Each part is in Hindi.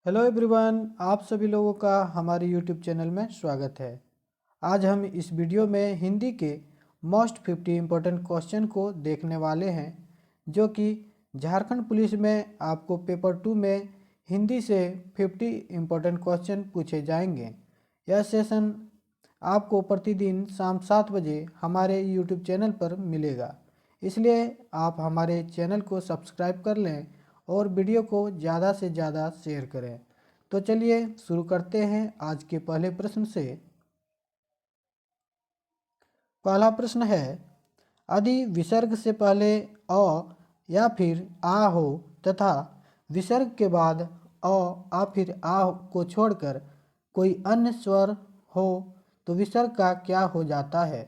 हेलो एवरीवन, आप सभी लोगों का हमारे यूट्यूब चैनल में स्वागत है। आज हम इस वीडियो में हिंदी के मोस्ट 50 इम्पोर्टेंट क्वेश्चन को देखने वाले हैं, जो कि झारखंड पुलिस में आपको पेपर 2 में हिंदी से 50 इम्पोर्टेंट क्वेश्चन पूछे जाएंगे। यह सेशन आपको प्रतिदिन शाम 7 बजे हमारे यूट्यूब चैनल पर मिलेगा, इसलिए आप हमारे चैनल को सब्सक्राइब कर लें और वीडियो को ज़्यादा से ज़्यादा शेयर करें। तो चलिए शुरू करते हैं आज के पहले प्रश्न से। पहला प्रश्न है, यदि विसर्ग से पहले अ या फिर आ हो तथा विसर्ग के बाद अ या फिर आ को छोड़कर कोई अन्य स्वर हो तो विसर्ग का क्या हो जाता है?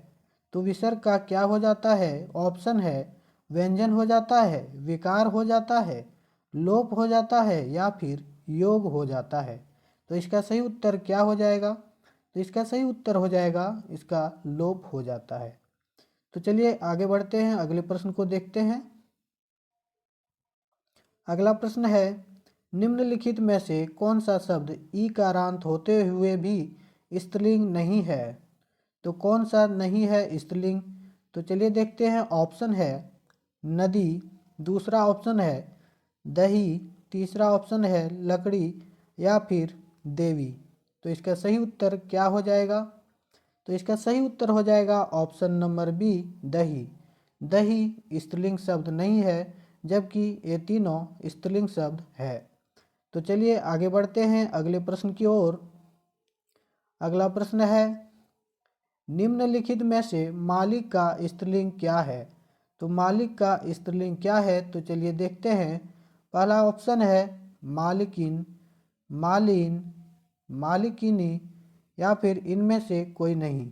तो विसर्ग का क्या हो जाता है? ऑप्शन है व्यंजन हो जाता है, विकार हो जाता है, लोप हो जाता है या फिर योग हो जाता है। तो इसका सही उत्तर क्या हो जाएगा? तो इसका सही उत्तर हो जाएगा इसका लोप हो जाता है। तो चलिए आगे बढ़ते हैं, अगले प्रश्न को देखते हैं। अगला प्रश्न है, निम्नलिखित में से कौन सा शब्द ई कारांत होते हुए भी स्त्रीलिंग नहीं है? तो कौन सा नहीं है स्त्रीलिंग? तो चलिए देखते हैं। ऑप्शन है नदी, दूसरा ऑप्शन है दही, तीसरा ऑप्शन है लकड़ी या फिर देवी। तो इसका सही उत्तर क्या हो जाएगा? तो इसका सही उत्तर हो जाएगा ऑप्शन नंबर बी, दही। दही स्त्रीलिंग शब्द नहीं है, जबकि ये तीनों स्त्रीलिंग शब्द है। तो चलिए आगे बढ़ते हैं अगले प्रश्न की ओर। अगला प्रश्न है, निम्नलिखित में से मालिक का स्त्रीलिंग क्या है? तो मालिक का स्त्रीलिंग क्या है? तो चलिए देखते हैं। पहला ऑप्शन है मालिकिन, मालिन, मालिकिनी या फिर इनमें से कोई नहीं।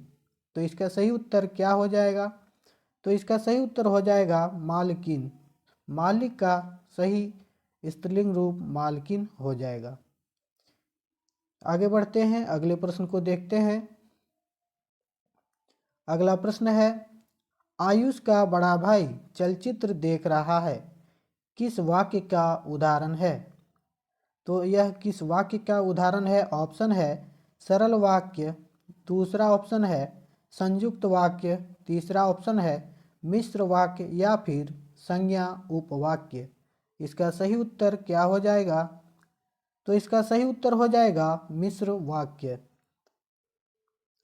तो इसका सही उत्तर क्या हो जाएगा? तो इसका सही उत्तर हो जाएगा मालकिन। मालिक का सही स्त्रीलिंग रूप मालकिन हो जाएगा। आगे बढ़ते हैं, अगले प्रश्न को देखते हैं। अगला प्रश्न है, आयुष का बड़ा भाई चलचित्र देख रहा है, किस वाक्य का उदाहरण है? तो यह किस वाक्य का उदाहरण है? ऑप्शन है सरल वाक्य, दूसरा ऑप्शन है संयुक्त वाक्य, तीसरा ऑप्शन है मिश्र वाक्य या फिर संज्ञा उपवाक्य। इसका सही उत्तर क्या हो जाएगा? तो इसका सही उत्तर हो जाएगा मिश्र वाक्य।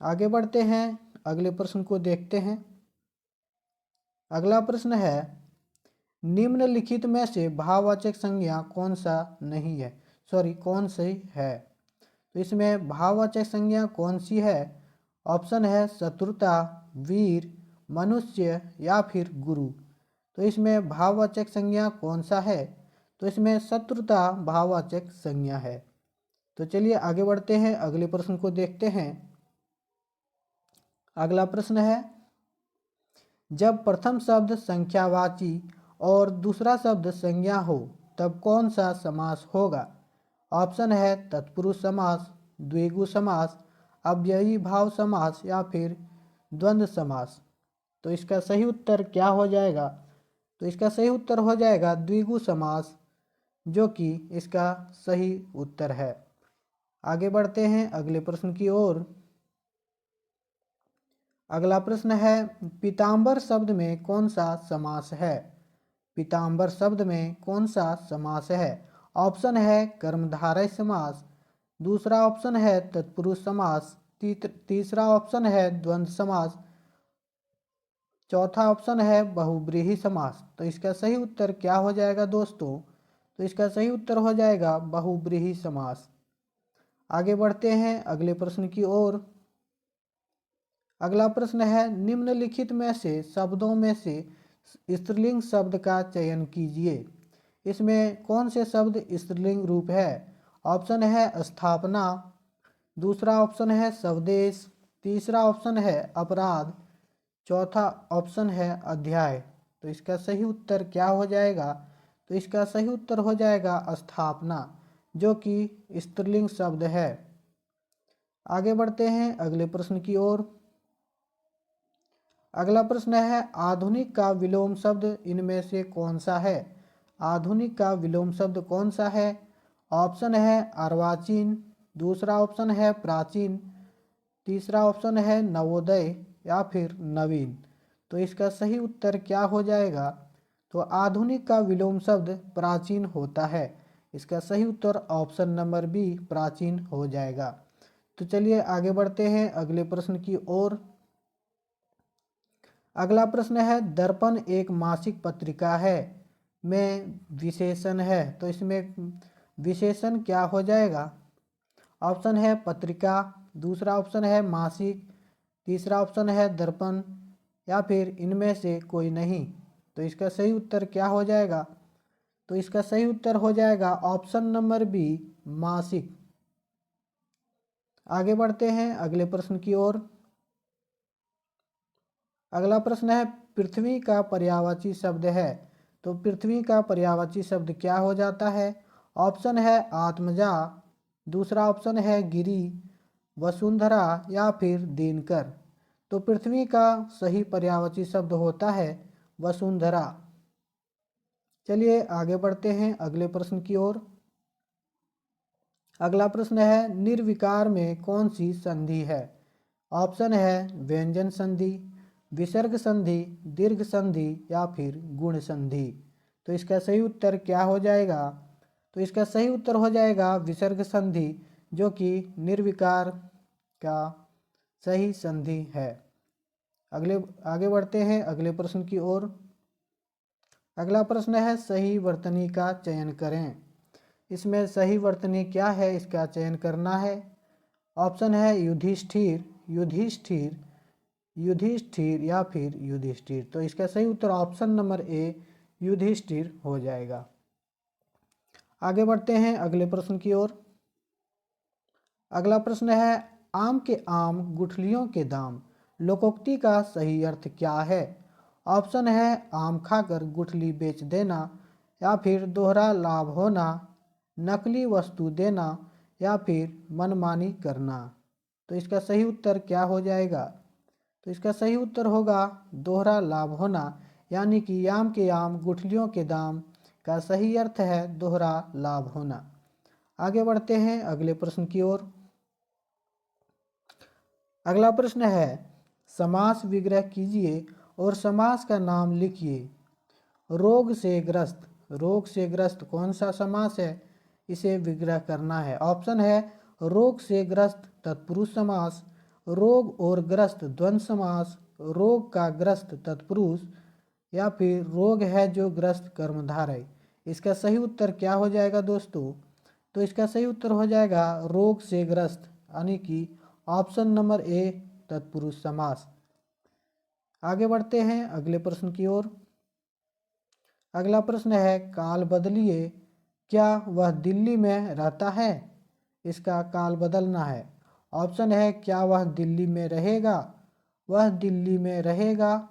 आगे बढ़ते हैं, अगले प्रश्न को देखते हैं। अगला प्रश्न है, निम्नलिखित में से भाववाचक संज्ञा कौन सा नहीं है? कौन सी है? तो इसमें भाववाचक संज्ञा कौन सी है? ऑप्शन है शत्रुता, वीर, मनुष्य या फिर गुरु। तो इसमें भाववाचक संज्ञा कौन सा है? तो इसमें शत्रुता भाववाचक संज्ञा है। तो चलिए आगे बढ़ते हैं, अगले प्रश्न को देखते हैं। अगला प्रश्न है, जब प्रथम शब्द संख्यावाची और दूसरा शब्द संज्ञा हो तब कौन सा समास होगा? ऑप्शन है तत्पुरुष समास, द्विगु समास, अव्ययी भाव समास या फिर द्वंद्व समास। तो इसका सही उत्तर क्या हो जाएगा? तो इसका सही उत्तर हो जाएगा द्विगु समास, जो कि इसका सही उत्तर है। आगे बढ़ते हैं अगले प्रश्न की ओर। अगला प्रश्न है, पीताम्बर शब्द में कौन सा समास है? पीताम्बर शब्द में कौन सा समास है? ऑप्शन है कर्मधारय समास, दूसरा ऑप्शन है तत्पुरुष समास, तीसरा ऑप्शन है द्वंद्व समास, चौथा ऑप्शन है बहुब्रीहि समास। तो इसका सही उत्तर क्या हो जाएगा दोस्तों? तो इसका सही उत्तर हो जाएगा बहुब्रीहि समास। आगे बढ़ते हैं अगले प्रश्न की ओर। अगला प्रश्न है, निम्नलिखित में से शब्दों में से स्त्रीलिंग शब्द का चयन कीजिए। इसमें कौन से शब्द स्त्रीलिंग रूप है? ऑप्शन है स्थापना, दूसरा ऑप्शन है स्वदेश, तीसरा ऑप्शन है अपराध, चौथा ऑप्शन है अध्याय। तो इसका सही उत्तर क्या हो जाएगा? तो इसका सही उत्तर हो जाएगा स्थापना, जो कि स्त्रीलिंग शब्द है। आगे बढ़ते हैं अगले प्रश्न की ओर। अगला प्रश्न है, आधुनिक का विलोम शब्द इनमें से कौन सा है? आधुनिक का विलोम शब्द कौन सा है? ऑप्शन है अर्वाचीन, दूसरा ऑप्शन है प्राचीन, तीसरा ऑप्शन है नवोदय या फिर नवीन। तो इसका सही उत्तर क्या हो जाएगा? तो आधुनिक का विलोम शब्द प्राचीन होता है। इसका सही उत्तर ऑप्शन नंबर बी प्राचीन हो जाएगा। तो चलिए आगे बढ़ते हैं अगले प्रश्न की ओर। अगला प्रश्न है दर्पण एक मासिक पत्रिका है में विशेषण है, तो इसमें विशेषण क्या हो जाएगा? ऑप्शन है पत्रिका, दूसरा ऑप्शन है मासिक, तीसरा ऑप्शन है दर्पण या फिर इनमें से कोई नहीं। तो इसका सही उत्तर क्या हो जाएगा? तो इसका सही उत्तर हो जाएगा ऑप्शन नंबर बी मासिक। आगे बढ़ते हैं अगले प्रश्न की ओर। अगला प्रश्न है पृथ्वी का पर्यायवाची शब्द है, तो पृथ्वी का पर्यायवाची शब्द क्या हो जाता है? ऑप्शन है आत्मजा, दूसरा ऑप्शन है गिरी, वसुंधरा या फिर दिनकर। तो पृथ्वी का सही पर्यायवाची शब्द होता है वसुंधरा। चलिए आगे बढ़ते हैं अगले प्रश्न की ओर। अगला प्रश्न है निर्विकार में कौन सी संधि है? ऑप्शन है व्यंजन संधि, विसर्ग संधि, दीर्घ संधि या फिर गुण संधि। तो इसका सही उत्तर क्या हो जाएगा? तो इसका सही उत्तर हो जाएगा विसर्ग संधि, जो कि निर्विकार का सही संधि है। आगे बढ़ते हैं अगले प्रश्न की ओर। अगला प्रश्न है सही वर्तनी का चयन करें। इसमें सही वर्तनी क्या है, इसका चयन करना है। ऑप्शन है युधिष्ठिर, युधिष्ठिर, युधिष्ठिर या फिर युधिष्ठिर। तो इसका सही उत्तर ऑप्शन नंबर ए युधिष्ठिर हो जाएगा। आगे बढ़ते हैं अगले प्रश्न की ओर। अगला प्रश्न है आम के आम गुठलियों के दाम लोकोक्ति का सही अर्थ क्या है? ऑप्शन है आम खाकर गुठली बेच देना या फिर दोहरा लाभ होना, नकली वस्तु देना या फिर मनमानी करना। तो इसका सही उत्तर क्या हो जाएगा? तो इसका सही उत्तर होगा दोहरा लाभ होना, यानी कि आम के आम गुठलियों के दाम का सही अर्थ है दोहरा लाभ होना। आगे बढ़ते हैं अगले प्रश्न की ओर। अगला प्रश्न है समास विग्रह कीजिए और समास का नाम लिखिए। रोग से ग्रस्त, रोग से ग्रस्त कौन सा समास है, इसे विग्रह करना है। ऑप्शन है रोग से ग्रस्त तत्पुरुष समास, रोग और ग्रस्त द्वंद्व समास, रोग का ग्रस्त तत्पुरुष या फिर रोग है जो ग्रस्त कर्मधारय। इसका सही उत्तर क्या हो जाएगा दोस्तों? तो इसका सही उत्तर हो जाएगा रोग से ग्रस्त, यानी कि ऑप्शन नंबर ए तत्पुरुष समास। आगे बढ़ते हैं अगले प्रश्न की ओर। अगला प्रश्न है काल बदलिए, क्या वह दिल्ली में रहता है? इसका काल बदलना है। ऑप्शन है क्या वह दिल्ली में रहेगा, वह दिल्ली में रहेगा,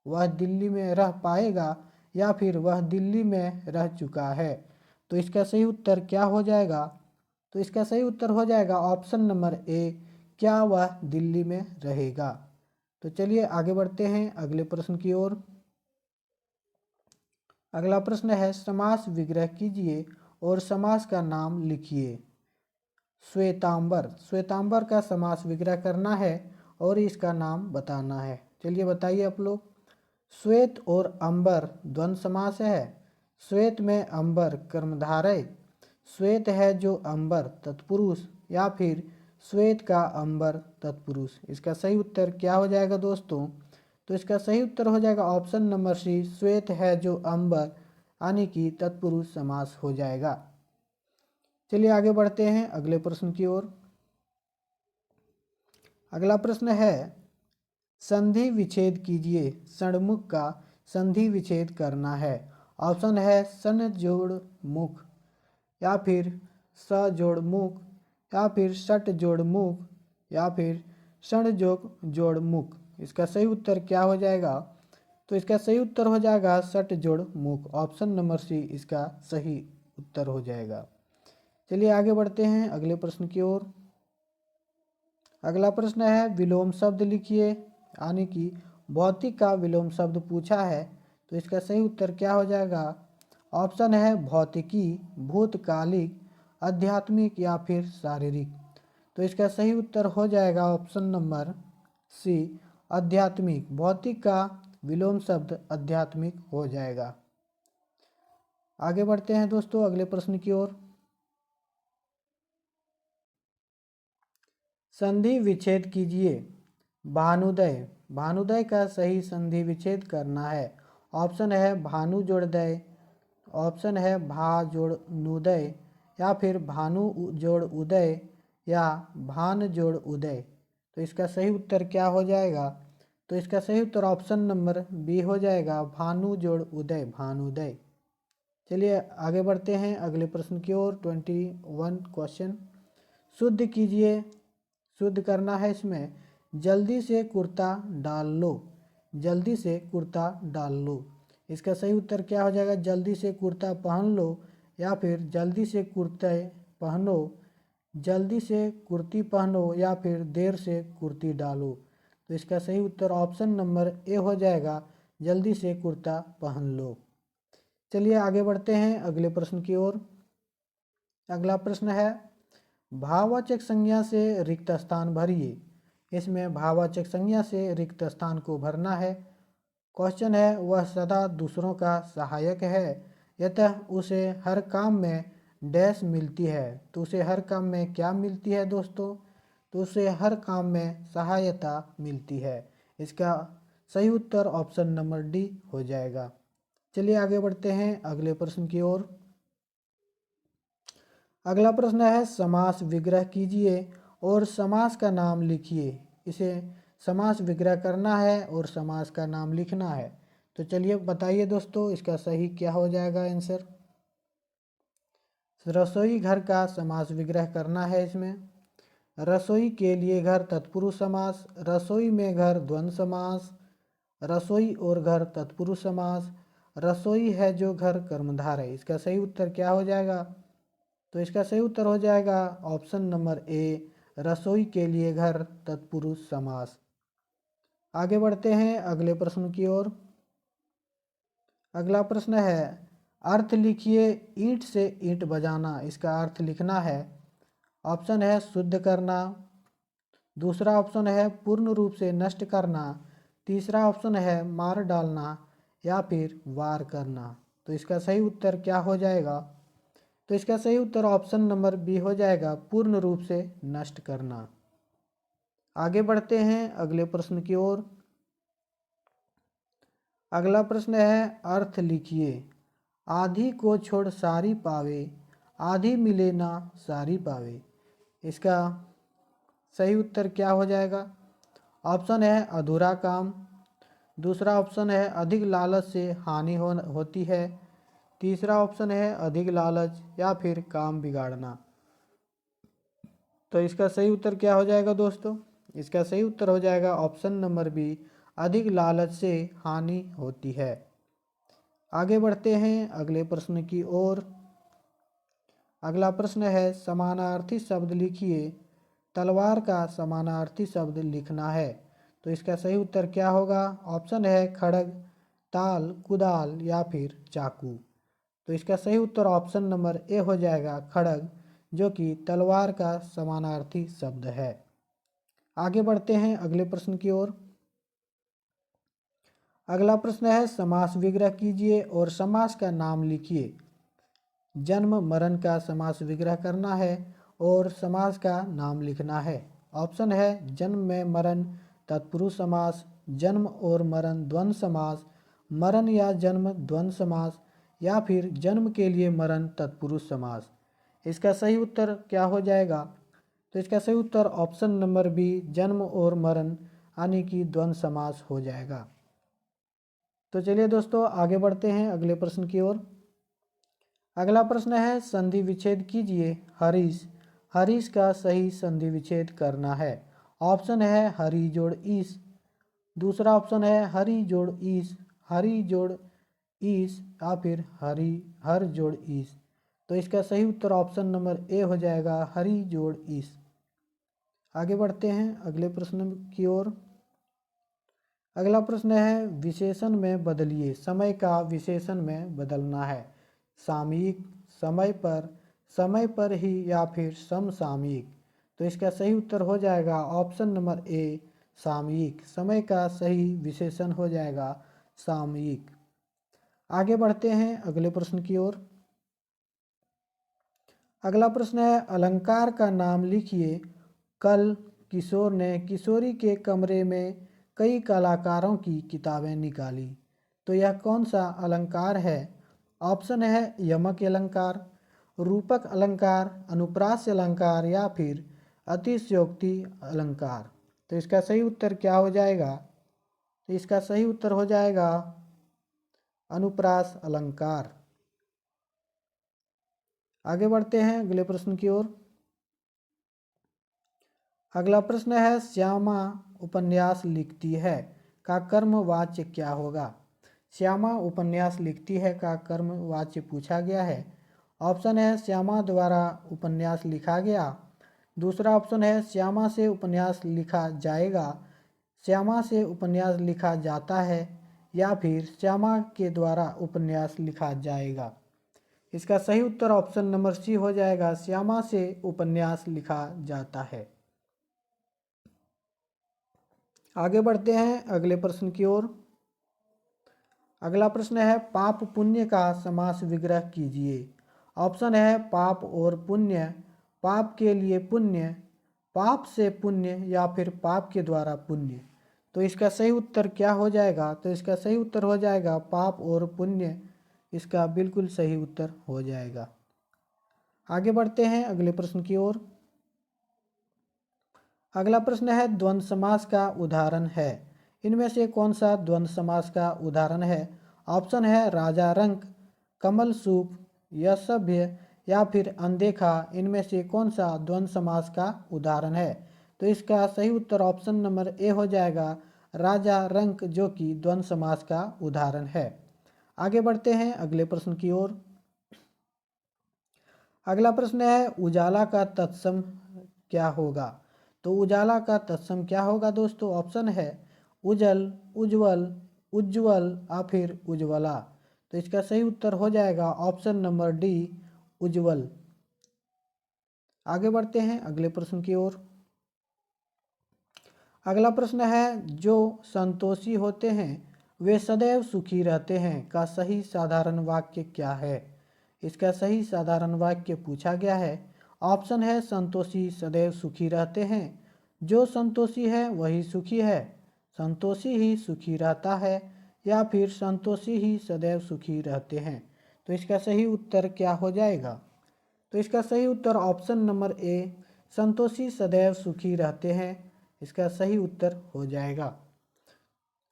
वह दिल्ली में रह पाएगा या फिर वह दिल्ली में रह चुका है। तो इसका सही उत्तर क्या हो जाएगा? तो इसका सही उत्तर हो जाएगा ऑप्शन नंबर ए क्या वह दिल्ली में रहेगा। तो चलिए आगे बढ़ते हैं अगले प्रश्न की ओर। अगला प्रश्न है समास विग्रह कीजिए और समास का नाम लिखिए। श्वेतांबर, श्वेतांबर का समास विग्रह करना है और इसका नाम बताना है। चलिए बताइए आप लोग। श्वेत और अंबर द्वंद्व समास है। श्वेत में अंबर कर्मधारय, श्वेत है जो अंबर तत्पुरुष या फिर श्वेत का अंबर तत्पुरुष। इसका सही उत्तर क्या हो जाएगा दोस्तों? तो इसका सही उत्तर हो जाएगा ऑप्शन नंबर सी श्वेत है जो अंबर, यानी कि तत्पुरुष समास हो जाएगा। चलिए आगे बढ़ते हैं अगले प्रश्न की ओर। अगला प्रश्न है संधि विच्छेद कीजिए, षण्मुख का संधि विच्छेद करना है। ऑप्शन है सन जोड़ मुख या फिर स जोड़ मुख या फिर षट जोड़ मुख या फिर षण जोड़ मुख। इसका सही उत्तर क्या हो जाएगा? तो इसका सही उत्तर हो जाएगा षट जोड़ मुख। ऑप्शन नंबर सी इसका सही उत्तर हो जाएगा। चलिए आगे बढ़ते हैं अगले प्रश्न की ओर। अगला प्रश्न है विलोम शब्द लिखिए, यानी कि भौतिक का विलोम शब्द पूछा है। तो इसका सही उत्तर क्या हो जाएगा? ऑप्शन है भौतिकी, भूतकालिक, आध्यात्मिक या फिर शारीरिक। तो इसका सही उत्तर हो जाएगा ऑप्शन नंबर सी, आध्यात्मिक। भौतिक का विलोम शब्द आध्यात्मिक हो जाएगा। आगे बढ़ते हैं दोस्तों अगले प्रश्न की ओर। संधि विच्छेद कीजिए। भानुदय, भानुदय का सही संधि विच्छेद करना है। ऑप्शन है भानु जोड़दय, ऑप्शन है भा जोड़ नुदय, या फिर भानु जोड़ उदय, या भान जोड़ उदय। तो इसका सही उत्तर क्या हो जाएगा? तो इसका सही उत्तर ऑप्शन नंबर बी हो जाएगा, भानु जोड़ उदय, भानुदय। चलिए आगे बढ़ते हैं अगले प्रश्न की ओर। 21 क्वेश्चन। शुद्ध कीजिए, शुद्ध करना है इसमें। जल्दी से कुर्ता डाल लो, जल्दी से कुर्ता डाल लो। इसका सही उत्तर क्या हो जाएगा? जल्दी से कुर्ता पहन लो, या फिर जल्दी से कुर्ते पहनो, जल्दी से कुर्ती पहनो, या फिर देर से कुर्ती डालो। तो इसका सही उत्तर ऑप्शन नंबर ए हो जाएगा, जल्दी से कुर्ता पहन लो। चलिए आगे बढ़ते हैं अगले प्रश्न की ओर। अगला प्रश्न है, भाववाचक संज्ञा से रिक्त स्थान भरिए। इसमें भाववाचक संज्ञा से रिक्त स्थान को भरना है। क्वेश्चन है, वह सदा दूसरों का सहायक है, यतः उसे हर काम में डैश मिलती है। तो उसे हर काम में क्या मिलती है दोस्तों? तो उसे हर काम में सहायता मिलती है। इसका सही उत्तर ऑप्शन नंबर डी हो जाएगा। चलिए आगे बढ़ते हैं अगले प्रश्न की ओर। अगला प्रश्न है, समास विग्रह कीजिए और समास का नाम लिखिए। इसे समास विग्रह करना है और समास का नाम लिखना है। तो चलिए बताइए दोस्तों, इसका सही क्या हो जाएगा आंसर? रसोई घर का समास विग्रह करना है इसमें। रसोई के लिए घर तत्पुरुष समास, रसोई में घर द्वंद्व समास, रसोई और घर तत्पुरुष समास, रसोई है जो घर कर्मधार है। इसका सही उत्तर क्या हो जाएगा? तो इसका सही उत्तर हो जाएगा ऑप्शन नंबर ए, रसोई के लिए घर तत्पुरुष समास। आगे बढ़ते हैं अगले प्रश्न की ओर। अगला प्रश्न है, अर्थ लिखिए, ईंट से ईंट बजाना। इसका अर्थ लिखना है। ऑप्शन है शुद्ध करना, दूसरा ऑप्शन है पूर्ण रूप से नष्ट करना, तीसरा ऑप्शन है मार डालना, या फिर वार करना। तो इसका सही उत्तर क्या हो जाएगा? तो इसका सही उत्तर ऑप्शन नंबर बी हो जाएगा, पूर्ण रूप से नष्ट करना। आगे बढ़ते हैं अगले प्रश्न की ओर। अगला प्रश्न है, अर्थ लिखिए। आधी को छोड़ सारी पावे, आधी मिले ना सारी पावे। इसका सही उत्तर क्या हो जाएगा? ऑप्शन है अधूरा काम, दूसरा ऑप्शन है अधिक लालच से हानि होती है, तीसरा ऑप्शन है अधिक लालच, या फिर काम बिगाड़ना। तो इसका सही उत्तर क्या हो जाएगा दोस्तों? इसका सही उत्तर हो जाएगा ऑप्शन नंबर बी, अधिक लालच से हानि होती है। आगे बढ़ते हैं अगले प्रश्न की ओर। अगला प्रश्न है, समानार्थी शब्द लिखिए। तलवार का समानार्थी शब्द लिखना है। तो इसका सही उत्तर क्या होगा? ऑप्शन है खड़ग, ताल, कुदाल, या फिर चाकू। तो इसका सही उत्तर ऑप्शन नंबर ए हो जाएगा, खड़ग, जो कि तलवार का समानार्थी शब्द है। आगे बढ़ते हैं अगले प्रश्न की ओर। अगला प्रश्न है, समास विग्रह कीजिए और समास का नाम लिखिए। जन्म मरण का समास विग्रह करना है और समास का नाम लिखना है। ऑप्शन है जन्म में मरण तत्पुरुष समास, जन्म और मरण द्वंद्व समास, मरण या जन्म द्वंद्व समास, या फिर जन्म के लिए मरण तत्पुरुष समास। इसका सही उत्तर क्या हो जाएगा? तो इसका सही उत्तर ऑप्शन नंबर बी, जन्म और मरण यानी कि द्वंद्व समास हो जाएगा। तो चलिए दोस्तों आगे बढ़ते हैं अगले प्रश्न की ओर। अगला प्रश्न है, संधि विच्छेद कीजिए। हरीश, हरीश का सही संधि विच्छेद करना है। ऑप्शन है हरी जोड़ ईस, दूसरा ऑप्शन है हरी जोड़ ईस, हरी जोड़ ईस, या फिर हरी हर जोड़ ईस। तो इसका सही उत्तर ऑप्शन नंबर ए हो जाएगा, हरी जोड़ ईस। आगे बढ़ते हैं अगले प्रश्न की ओर। अगला प्रश्न है, विशेषण में बदलिए। समय का विशेषण में बदलना है। सामयिक, समय पर, समय पर ही या फिर समसामयिक। तो इसका सही उत्तर हो जाएगा ऑप्शन नंबर ए सामयिक। समय का सही विशेषण हो जाएगा सामयिक। आगे बढ़ते हैं अगले प्रश्न की ओर। अगला प्रश्न है अलंकार का नाम लिखिए। कल किशोर ने किशोरी के कमरे में कई कलाकारों की किताबें निकाली। तो यह कौन सा अलंकार है? ऑप्शन है यमक अलंकार, रूपक अलंकार, अनुप्रास अलंकार या फिर अतिशयोक्ति अलंकार। तो इसका सही उत्तर क्या हो जाएगा? तो इसका सही उत्तर हो जाएगा अनुप्रास अलंकार। आगे बढ़ते हैं अगले प्रश्न की ओर। अगला प्रश्न है श्यामा उपन्यास लिखती है का कर्मवाच्य क्या होगा? श्यामा उपन्यास लिखती है का कर्मवाच्य पूछा गया है। ऑप्शन है श्यामा द्वारा उपन्यास लिखा गया। दूसरा ऑप्शन है श्यामा से उपन्यास लिखा जाएगा, श्यामा से उपन्यास लिखा जाता है या फिर श्यामा के द्वारा उपन्यास लिखा जाएगा। इसका सही उत्तर ऑप्शन नंबर सी हो जाएगा, श्यामा से उपन्यास लिखा जाता है। आगे बढ़ते हैं अगले प्रश्न की ओर। अगला प्रश्न है पाप पुण्य का समास विग्रह कीजिए। ऑप्शन है पाप और पुण्य, पाप के लिए पुण्य, पाप से पुण्य या फिर पाप के द्वारा पुण्य। तो इसका सही उत्तर क्या हो जाएगा? तो इसका सही उत्तर हो जाएगा पाप और पुण्य। इसका बिल्कुल सही उत्तर हो जाएगा। आगे बढ़ते हैं अगले प्रश्न की ओर। अगला प्रश्न है द्वंद्व समास का उदाहरण है। इनमें से कौन सा द्वंद्व समास का उदाहरण है? ऑप्शन है राजा रंक, कमल सूप, असभ्य या फिर अनदेखा। इनमें से कौन सा द्वंद्व समास का उदाहरण है? तो इसका सही उत्तर ऑप्शन नंबर ए हो जाएगा राजा रंक, जो कि द्वंद्व समास का उदाहरण है। आगे बढ़ते हैं अगले प्रश्न की ओर। अगला प्रश्न है उजाला का तत्सम क्या होगा? तो उजाला का तत्सम क्या होगा दोस्तों? ऑप्शन है उजल, उज्जवल, उज्ज्वल या फिर उज्ज्वला। तो इसका सही उत्तर हो जाएगा ऑप्शन नंबर डी उज्ज्वल। आगे बढ़ते हैं अगले प्रश्न की ओर। अगला प्रश्न है जो संतोषी होते हैं वे सदैव सुखी रहते हैं का सही साधारण वाक्य क्या है? इसका सही साधारण वाक्य पूछा गया है। ऑप्शन है संतोषी सदैव सुखी रहते हैं, जो संतोषी है वही सुखी है, संतोषी ही सुखी रहता है या फिर संतोषी ही सदैव सुखी रहते हैं। तो इसका सही उत्तर क्या हो जाएगा? तो इसका सही उत्तर ऑप्शन नंबर ए संतोषी सदैव सुखी रहते हैं। इसका सही उत्तर हो जाएगा।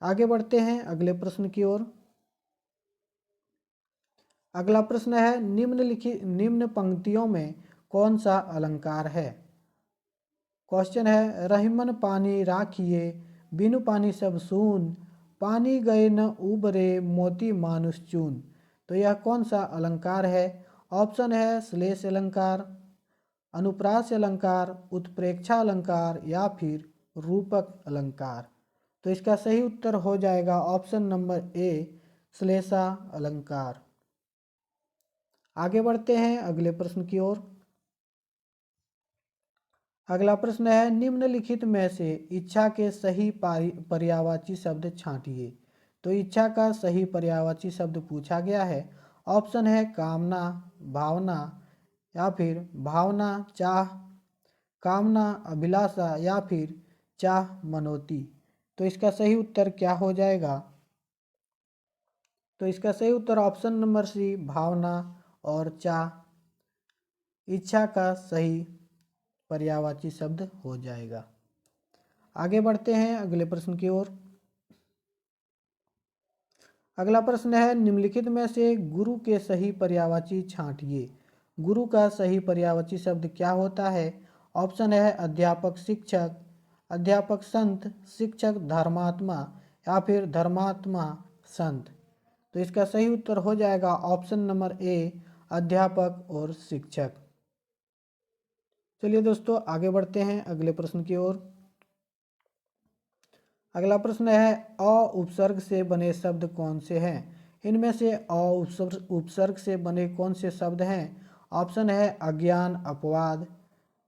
आगे बढ़ते हैं अगले प्रश्न की ओर। अगला प्रश्न है निम्न पंक्तियों में कौन सा अलंकार है? क्वेश्चन है रहीमन पानी राखिए, बिनु पानी सब सून, पानी गए न उबरे मोती मानुष चून। तो यह कौन सा अलंकार है? ऑप्शन है श्लेष अलंकार, अनुप्रास अलंकार, उत्प्रेक्षा अलंकार या फिर रूपक अलंकार। तो इसका सही उत्तर हो जाएगा ऑप्शन नंबर ए श्लेषा अलंकार। आगे बढ़ते हैं अगले प्रश्न की ओर। अगला प्रश्न है निम्नलिखित में से इच्छा के सही पर्यायवाची शब्द छांटिए। तो इच्छा का सही पर्यायवाची शब्द पूछा गया है। ऑप्शन है कामना, भावना या फिर भावना चाह, कामना अभिलाषा या फिर चाह मनोती। तो इसका सही उत्तर क्या हो जाएगा? तो इसका सही उत्तर ऑप्शन नंबर सी भावना और चाह, इच्छा का सही पर्यायवाची शब्द हो जाएगा। आगे बढ़ते हैं अगले प्रश्न की ओर। अगला प्रश्न है निम्नलिखित में से गुरु के सही पर्यायवाची छांटिए। गुरु का सही पर्यायवाची शब्द क्या होता है? ऑप्शन है अध्यापक शिक्षक, अध्यापक संत, शिक्षक धर्मात्मा या फिर धर्मात्मा संत। तो इसका सही उत्तर हो जाएगा ऑप्शन नंबर ए अध्यापक और शिक्षक। चलिए दोस्तों आगे बढ़ते हैं अगले प्रश्न की ओर। अगला प्रश्न है अ उपसर्ग से बने शब्द कौन से हैं? इनमें से अ उपसर्ग से बने कौन से शब्द हैं? ऑप्शन है अज्ञान अपवाद,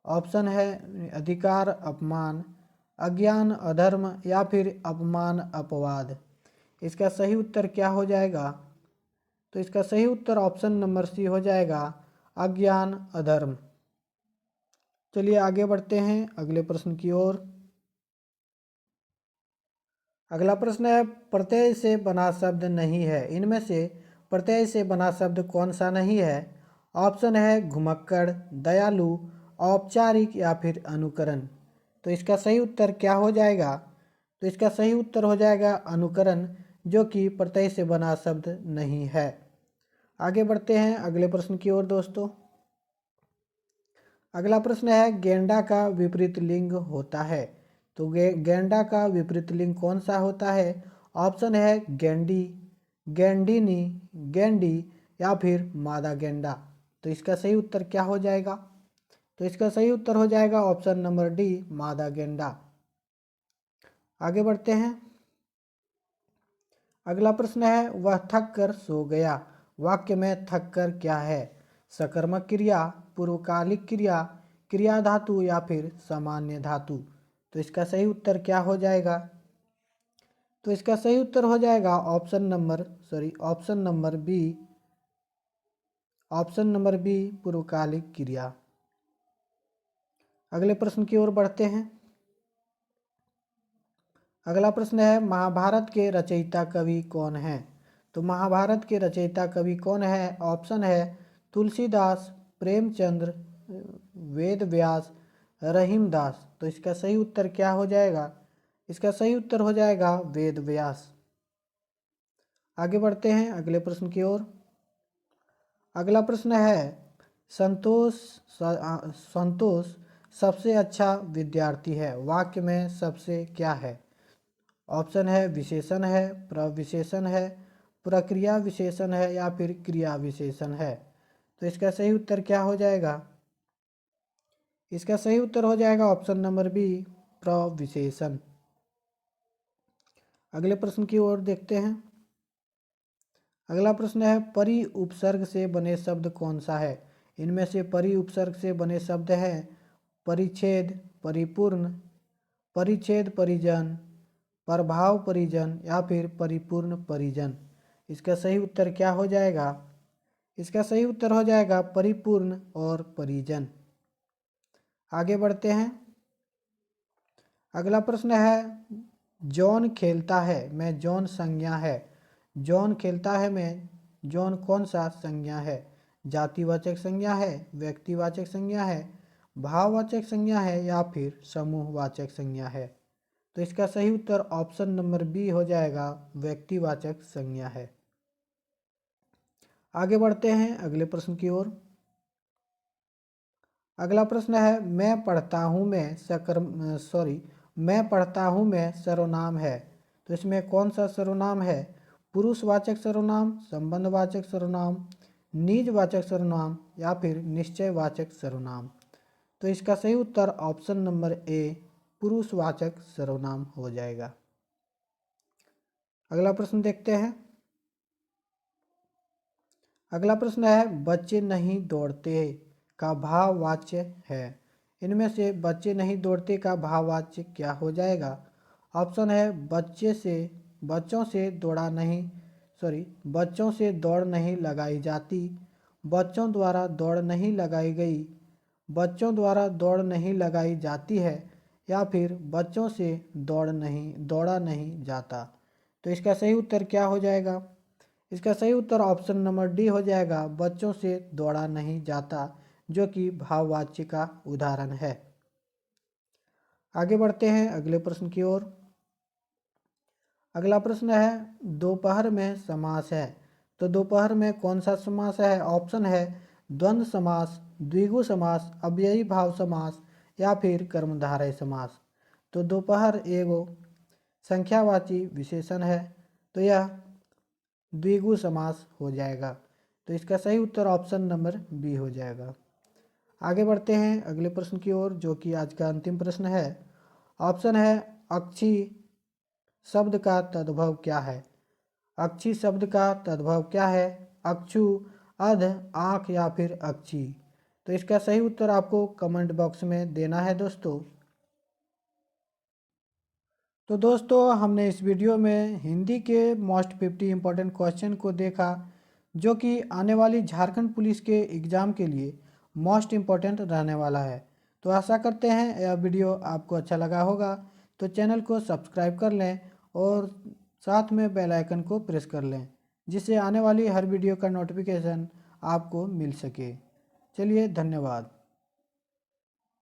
ऑप्शन है अधिकार अपमान, अज्ञान अधर्म या फिर अपमान अपवाद। इसका सही उत्तर क्या हो जाएगा? तो इसका सही उत्तर ऑप्शन नंबर सी हो जाएगा, अज्ञान अधर्म। चलिए आगे बढ़ते हैं अगले प्रश्न की ओर। अगला प्रश्न है प्रत्यय से बना शब्द नहीं है, इनमें से प्रत्यय से बना शब्द कौन सा नहीं है? ऑप्शन है घुमक्कड़, दयालु, औपचारिक या फिर अनुकरण। तो इसका सही उत्तर क्या हो जाएगा? तो इसका सही उत्तर हो जाएगा अनुकरण, जो कि प्रत्यय से बना शब्द नहीं है। आगे बढ़ते हैं अगले प्रश्न की ओर दोस्तों। अगला प्रश्न है गेंडा का विपरीत लिंग होता है, तो गेंडा का विपरीत लिंग कौन सा होता है? ऑप्शन है गेंडी, गेंडिनी, गेंडी या फिर मादा गेंडा। तो इसका सही उत्तर क्या हो जाएगा? तो इसका सही उत्तर हो जाएगा ऑप्शन नंबर डी, मादा गेंडा। आगे बढ़ते हैं। अगला प्रश्न है वह थक कर सो गया, वाक्य में थक कर क्या है? सकर्मक क्रिया, पूर्वकालिक क्रिया, क्रिया धातु या फिर सामान्य धातु। तो इसका सही उत्तर क्या हो जाएगा? तो इसका सही उत्तर हो जाएगा option number B, option number B, पूर्वकालिक क्रिया। अगले प्रश्न की ओर बढ़ते हैं। अगला प्रश्न है महाभारत के रचयिता कवि कौन है? तो महाभारत के रचयिता कवि कौन है? ऑप्शन है तुलसीदास, प्रेमचंद्र, वेद व्यास, रहीमदास। तो इसका सही उत्तर क्या हो जाएगा? इसका सही उत्तर हो जाएगा वेद व्यास। आगे बढ़ते हैं अगले प्रश्न की ओर। अगला प्रश्न है संतोष सबसे अच्छा विद्यार्थी है, वाक्य में सबसे क्या है? ऑप्शन है विशेषण है, प्रविशेषण है, प्रक्रिया विशेषण है या फिर क्रिया विशेषण है। तो इसका सही उत्तर क्या हो जाएगा? इसका सही उत्तर हो जाएगा ऑप्शन नंबर बी, प्रविशेषण। अगले प्रश्न की ओर देखते हैं। अगला प्रश्न है परि उपसर्ग से बने शब्द कौन सा है? इनमें से परि उपसर्ग से बने शब्द हैं परिच्छेद, परिपूर्ण, परिच्छेद परिजन, प्रभाव परिजन या फिर परिपूर्ण परिजन। इसका सही उत्तर क्या हो जाएगा? इसका सही उत्तर हो जाएगा परिपूर्ण और परिजन। आगे बढ़ते हैं। अगला प्रश्न है जॉन खेलता है में जॉन संज्ञा है, जॉन खेलता है में जॉन कौन सा संज्ञा है? जातिवाचक संज्ञा है, व्यक्तिवाचक संज्ञा है, भाववाचक संज्ञा है या फिर समूहवाचक संज्ञा है? तो इसका सही उत्तर ऑप्शन नंबर बी हो जाएगा, व्यक्तिवाचक संज्ञा है। आगे बढ़ते हैं अगले प्रश्न की ओर। अगला प्रश्न है मैं पढ़ता हूँ में सर्वनाम है, तो इसमें कौन सा सर्वनाम है? पुरुषवाचक सर्वनाम, संबंधवाचक सर्वनाम, निजवाचक सर्वनाम या फिर निश्चयवाचक सर्वनाम। तो इसका सही उत्तर ऑप्शन नंबर ए, पुरुषवाचक सर्वनाम हो जाएगा। अगला प्रश्न देखते हैं। अगला प्रश्न है बच्चे नहीं दौड़ते का भाववाच्य है, इनमें से बच्चे नहीं दौड़ते का भाववाच्य क्या हो जाएगा? ऑप्शन है बच्चों से दौड़ नहीं लगाई जाती, बच्चों द्वारा दौड़ नहीं लगाई गई, बच्चों द्वारा दौड़ नहीं लगाई जाती है या फिर बच्चों से दौड़ा नहीं जाता। तो इसका सही उत्तर क्या हो जाएगा? इसका सही उत्तर ऑप्शन नंबर डी हो जाएगा, बच्चों से दौड़ा नहीं जाता, जो कि भाववाच्य का उदाहरण है। आगे बढ़ते हैं अगले प्रश्न की ओर। अगला प्रश्न है दोपहर में समास है, तो दोपहर में कौन सा समास है? ऑप्शन है द्वंद्व समास, द्विगु समास, अव्ययी भाव समास या फिर कर्मधारय समास। तो दोपहर एगो संख्यावाची विशेषण है, तो यह द्विगु समास हो जाएगा। तो इसका सही उत्तर ऑप्शन नंबर बी हो जाएगा। आगे बढ़ते हैं अगले प्रश्न की ओर, जो कि आज का अंतिम प्रश्न है। ऑप्शन है अक्षी शब्द का तद्भव क्या है? अक्षी शब्द का तद्भव क्या है? अक्षु, अध, आँख या फिर अक्षी। तो इसका सही उत्तर आपको कमेंट बॉक्स में देना है दोस्तों। तो दोस्तों हमने इस वीडियो में हिंदी के मोस्ट 50 इम्पोर्टेंट क्वेश्चन को देखा, जो कि आने वाली झारखंड पुलिस के एग्ज़ाम के लिए मोस्ट इम्पोर्टेंट रहने वाला है। तो आशा करते हैं यह वीडियो आपको अच्छा लगा होगा। तो चैनल को सब्सक्राइब कर लें और साथ में बेल आइकन को प्रेस कर लें, जिससे आने वाली हर वीडियो का नोटिफिकेशन आपको मिल सके। चलिए, धन्यवाद।